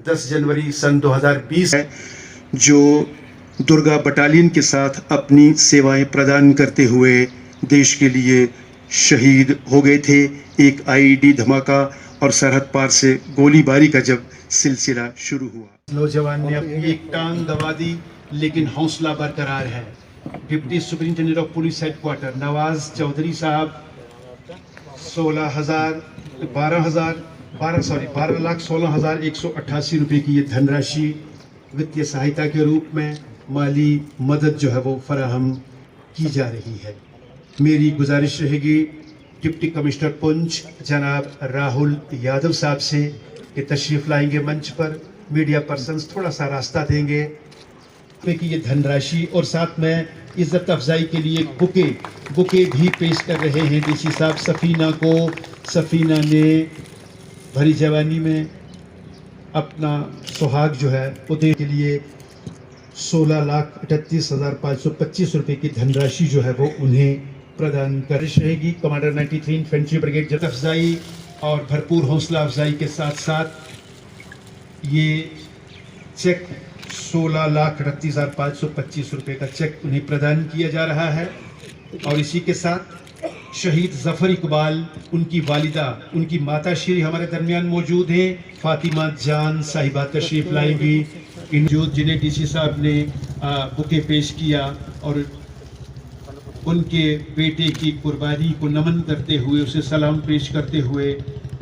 10 जनवरी सन 2020 है, जो दुर्गा बटालियन के साथ अपनी सेवाएं प्रदान करते हुए देश के लिए शहीद हो गए थे। एक आईईडी धमाका और सरहद पार से गोलीबारी का जब सिलसिला शुरू हुआ, नौजवान ने अपनी एक टांग गंवा दी, लेकिन हौसला बरकरार है। Deputy superintendent of police headquarter Nawaz Chaudhry साहब 12,16,188 रुपए की ये धनराशि वित्तीय सहायता के रूप में माली मदद जो है वो फराहम की जा रही है। मेरी गुजारिश रहेगी डिप्टी कमिश्नर पुंछ जनाब राहुल यादव साहब से कि तशरीफ लाएंगे मंच पर, मीडिया पर्सन्स थोड़ा सा रास्ता देंगे कि ये धनराशि और साथ में इज्जत अफजाई के लिए बुके भी पेश कर रहे हैं डीसी साहब सफीना को। सफीना ने भरी जवानी में अपना सुहाग जो है वो देने के लिए 16,38,525 रुपए की धनराशि जो है वो उन्हें प्रदान कर रहेगी। कमांडर 93 इन्फेंट्री ब्रिगेड इज्जत अफजाई और भरपूर हौसला अफजाई के साथ साथ ये चेक 16,38,525 रुपए का चेक उन्हें प्रदान किया जा रहा है। और इसी के साथ शहीद जफर इकबाल, उनकी वालिदा, उनकी माता श्री हमारे दरमियान मौजूद हैं। फातिमा जान साहिबा तशरीफ लाएंगी, जिन्हें डीसी साहब ने बुके पेश किया और उनके बेटे की कुर्बानी को नमन करते हुए, उसे सलाम पेश करते हुए,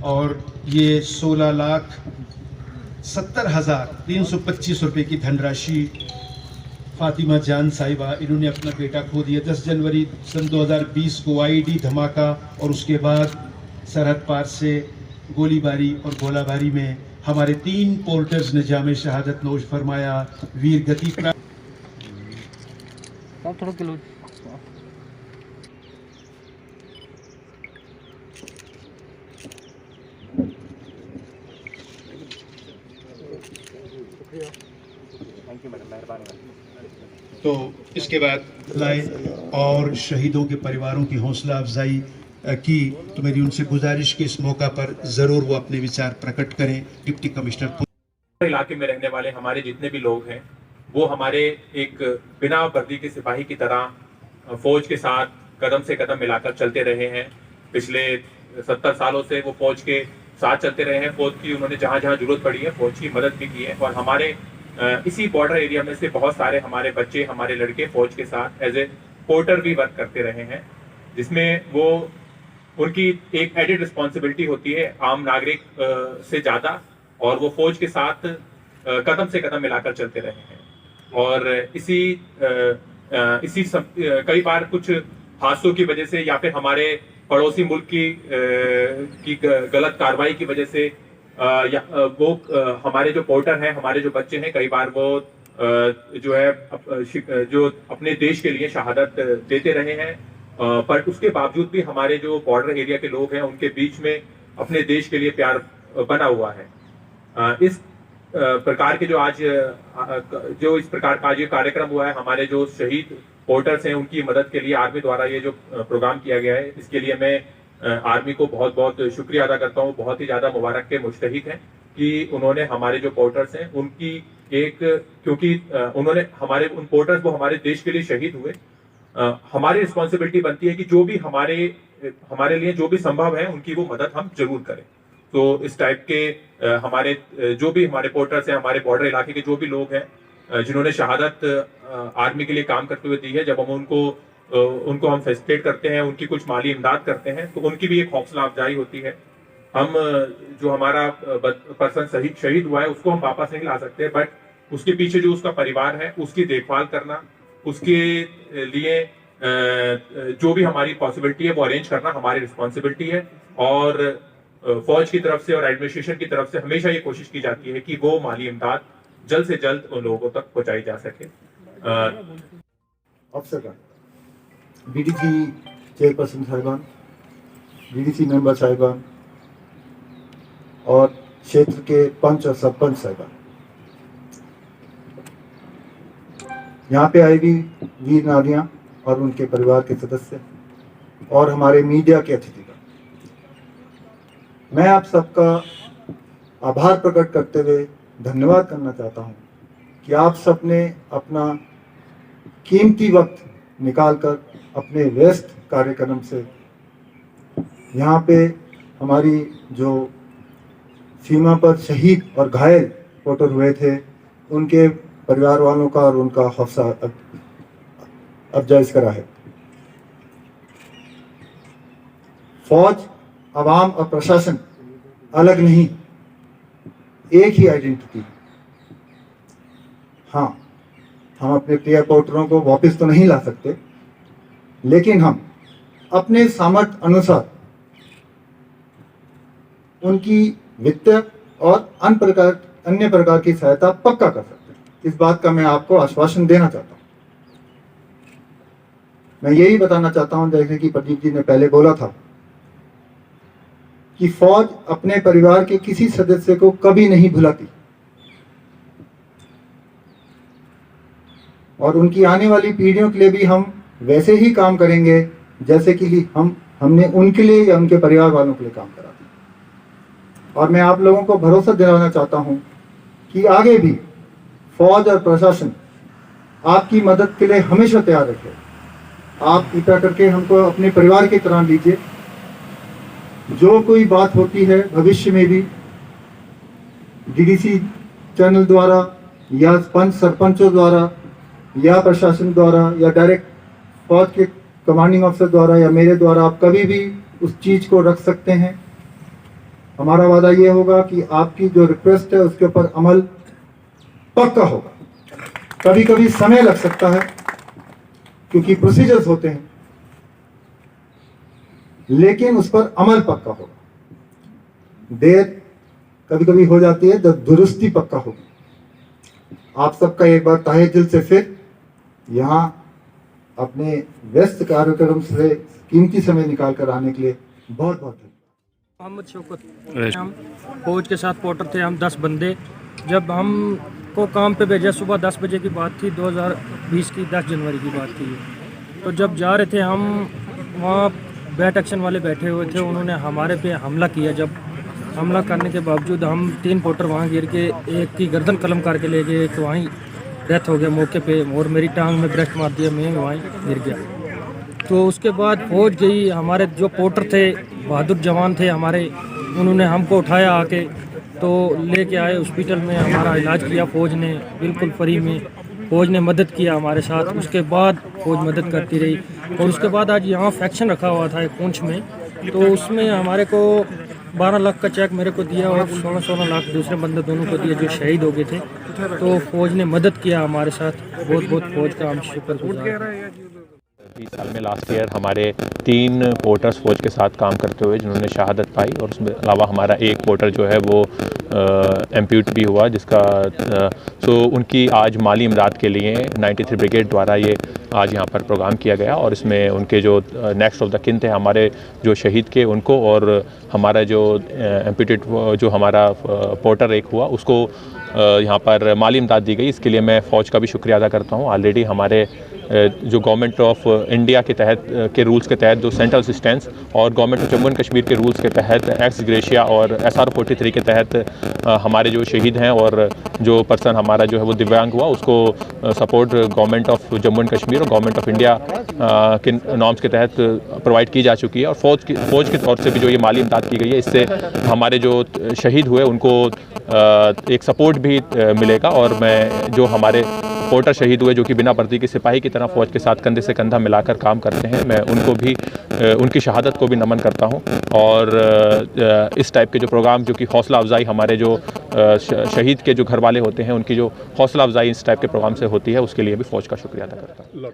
और ये 16,70,325 रुपए की धनराशि फातिमा जान साहिबा, इन्होंने अपना बेटा खो दिया 10 जनवरी सन 2020 को आईईडी धमाका और उसके बाद सरहद पार से गोलीबारी और गोलाबारी में हमारे 3 पोर्टर्स ने जामे शहादत नोश फरमाया। वीर गति प्राप्त। तो इसके बाद लाए और शहीदों के परिवारों की हौसला अफजाई की, तो मेरी उनसे गुजारिश कि इस मौका पर ज़रूर वो अपने विचार प्रकट करें। डिप्टी कमिश्नर इलाके में रहने वाले हमारे जितने भी लोग हैं वो हमारे एक बिना वर्दी के सिपाही की तरह फौज के साथ कदम से कदम मिलाकर चलते रहे हैं। पिछले 70 सालों से वो फौज के साथ चलते रहे हैं। फौज की उन्होंने जहाँ जहाँ जरूरत पड़ी है फौज की मदद भी की है। और हमारे इसी बॉर्डर एरिया में से बहुत सारे हमारे बच्चे, हमारे लड़के फौज के साथ एज ए पोर्टर भी वर्क करते रहे हैं, जिसमें वो उनकी एक एडेड रिस्पॉन्सिबिलिटी होती है आम नागरिक से ज्यादा, और वो फौज के साथ कदम से कदम मिलाकर चलते रहे हैं। और इसी कई बार कुछ हादसों की वजह से या फिर हमारे पड़ोसी मुल्क की गलत कार्रवाई की वजह से हमारे जो पोर्टर हैं, हमारे जो बच्चे हैं, कई बार वो जो है जो अपने देश के लिए शहादत देते रहे हैं। पर उसके बावजूद भी हमारे जो बॉर्डर एरिया के लोग हैं उनके बीच में अपने देश के लिए प्यार बना हुआ है। इस प्रकार के जो इस प्रकार का आज ये कार्यक्रम हुआ है, हमारे जो शहीद पोर्टर्स हैं उनकी मदद के लिए आर्मी द्वारा ये जो प्रोग्राम किया गया है, इसके लिए मैं आर्मी को बहुत बहुत शुक्रिया अदा करता हूँ। बहुत ही ज्यादा मुबारक के मुस्तहिक हैं कि उन्होंने हमारे जो पोर्टर्स हैं उनकी क्योंकि उन्होंने हमारे उन पोर्टर्स वो हमारे देश के लिए शहीद हुए। हमारी रिस्पॉन्सिबिलिटी बनती है कि जो भी हमारे लिए जो भी संभव है उनकी वो मदद हम जरूर करें। तो इस टाइप के हमारे जो भी हमारे पोर्टर्स हैं, हमारे बॉर्डर इलाके के जो भी लोग हैं जिन्होंने शहादत आर्मी के लिए काम करते हुए दी है, जब हम उनको हम फेसिलिटेट करते हैं, उनकी कुछ माली इमदाद करते हैं, तो उनकी भी एक हौसला अफजाई होती है। हम जो हमारा पर्सन शहीद हुआ है उसको हम वापस नहीं ला सकते, बट उसके पीछे जो उसका परिवार है उसकी देखभाल करना, उसके लिए जो भी हमारी पॉसिबिलिटी है वो अरेंज करना हमारी रिस्पॉन्सिबिलिटी है। और फौज की तरफ से और एडमिनिस्ट्रेशन की तरफ से हमेशा ये कोशिश की जाती है कि वो माली इमदाद जल्द से जल्द उन लोगों तक पहुंचाई जा सके। डीडीसी चेयरपर्सन साहिबान, डीडीसी मेंबर साहिबान और क्षेत्र के पंच और सरपंच साहिबान, यहाँ पे आएगी वीर नारियां और उनके परिवार के सदस्य और हमारे मीडिया के अतिथिगण, मैं आप सबका आभार प्रकट करते हुए धन्यवाद करना चाहता हूँ कि आप सब ने अपना कीमती वक्त निकालकर अपने व्यस्त कार्यक्रम से यहाँ पे हमारी जो सीमा पर शहीद और घायल पोटर हुए थे उनके परिवार वालों का और उनका हौसला अफजाइश करा है। फौज, आवाम और प्रशासन अलग नहीं, एक ही आइडेंटिटी। हाँ, हम अपने प्रिय पोटरों को वापस तो नहीं ला सकते, लेकिन हम अपने सामर्थ्य अनुसार उनकी वित्तीय और अन्य प्रकार की सहायता पक्का कर सकते हैं। इस बात का मैं आपको आश्वासन देना चाहता हूं। मैं यही बताना चाहता हूं, जैसे कि प्रदीप जी ने पहले बोला था, कि फौज अपने परिवार के किसी सदस्य को कभी नहीं भुलाती और उनकी आने वाली पीढ़ियों के लिए भी हम वैसे ही काम करेंगे जैसे कि हमने उनके लिए या उनके परिवार वालों के लिए काम करा। और मैं आप लोगों को भरोसा दिलाना चाहता हूं कि आगे भी फौज और प्रशासन आपकी मदद के लिए हमेशा तैयार रखे। आप कृपया करके हमको अपने परिवार की तरह लीजिए। जो कोई बात होती है भविष्य में भी डीडीसी चैनल द्वारा या पंच सरपंचों द्वारा या प्रशासन द्वारा या डायरेक्ट फौज के कमांडिंग ऑफिसर द्वारा या मेरे द्वारा आप कभी भी उस चीज को रख सकते हैं। हमारा वादा ये होगा कि आपकी जो रिक्वेस्ट है उसके ऊपर अमल पक्का होगा। कभी कभी समय लग सकता है क्योंकि प्रोसीजर्स होते हैं, लेकिन उस पर अमल पक्का होगा। देर कभी कभी हो जाती है, जब दुरुस्ती पक्का होगी। आप सबका एक बार तहे दिल से फिर यहाँ अपने व्यस्त कार्यक्रम से कीमती समय निकाल कर आने के लिए बहुत बहुत धन्यवाद। मोहम्मद शौकत, हम फौज के साथ पोटर थे, हम 10 बंदे। जब हम को काम पे भेजा सुबह 10 बजे की बात थी, 2020 की 10 जनवरी की बात थी। तो जब जा रहे थे हम, वहाँ बैट एक्शन वाले बैठे हुए थे, उन्होंने हमारे पे हमला किया। जब हमला करने के बावजूद हम 3 पोटर वहाँ गिर के, एक की गर्दन कलम करके ले गए, तो वहीं डेथ हो गया मौके पे, और मेरी टांग में ब्रेस्ट मार दिया, मैं वहीं गिर गया। तो उसके बाद फौज गई, हमारे जो पोटर थे बहादुर जवान थे हमारे, उन्होंने हमको उठाया आके, तो लेके आए हॉस्पिटल में, हमारा इलाज किया फौज ने बिल्कुल फ्री में। फौज ने मदद किया हमारे साथ, उसके बाद फौज मदद करती रही। और उसके बाद आज यहाँ फैक्शन रखा हुआ था एक पूंछ में, तो उसमें हमारे को 12 लाख का चेक मेरे को दिया और 16 लाख दूसरे बंदे दोनों को दिया जो शहीद हो गए थे। तो फौज ने मदद किया हमारे साथ, बहुत बहुत फौज का हम शुक्रगुजार हैं। 20 साल में लास्ट ईयर हमारे 3 पोर्टर्स फौज के साथ काम करते हुए जिन्होंने शहादत पाई, और उसमें अलावा हमारा एक पोर्टर जो है वो एम्प्यूट भी हुआ, जिसका सो उनकी आज माली इमदाद के लिए 93 ब्रिगेड द्वारा ये आज यहाँ पर प्रोग्राम किया गया। और इसमें उनके जो नेक्स्ट ऑफ द किन थे हमारे जो शहीद के, उनको, और हमारा जो एम्प्यूटेड जो हमारा पोर्टर एक हुआ उसको यहाँ पर माली इमदाद दी गई। इसके लिए मैं फ़ौज का भी शुक्रिया अदा करता हूँ। ऑलरेडी हमारे जो गवर्नमेंट ऑफ इंडिया के तहत के रूल्स के तहत जो सेंट्रल असिस्टेंस और government of Jammu and Kashmir के रूल्स के तहत एक्स ग्रेशिया और SR 43 के तहत हमारे जो शहीद हैं और जो पर्सन हमारा जो है वो दिव्यांग हुआ, उसको support government of Jammu and Kashmir और गवर्नमेंट ऑफ इंडिया के नॉर्म्स के तहत प्रोवाइड की जा चुकी है। और फ़ौज की तौर से भी जो ये माली इमदाद की गई है, इससे हमारे जो शहीद हुए उनको एक सपोर्ट भी मिलेगा। और मैं जो हमारे पोर्टर शहीद हुए जो कि बिना वर्दी के सिपाही की तरह फ़ौज के साथ कंधे से कंधा मिलाकर काम करते हैं, मैं उनको भी उनकी शहादत को भी नमन करता हूं। और इस टाइप के जो प्रोग्राम जो कि हौसला अफजाई हमारे जो शहीद के जो घर वाले होते हैं उनकी जो हौसला अफजाई इस टाइप के प्रोग्राम से होती है, उसके लिए भी फ़ौज का शुक्रिया अदा करता हूँ।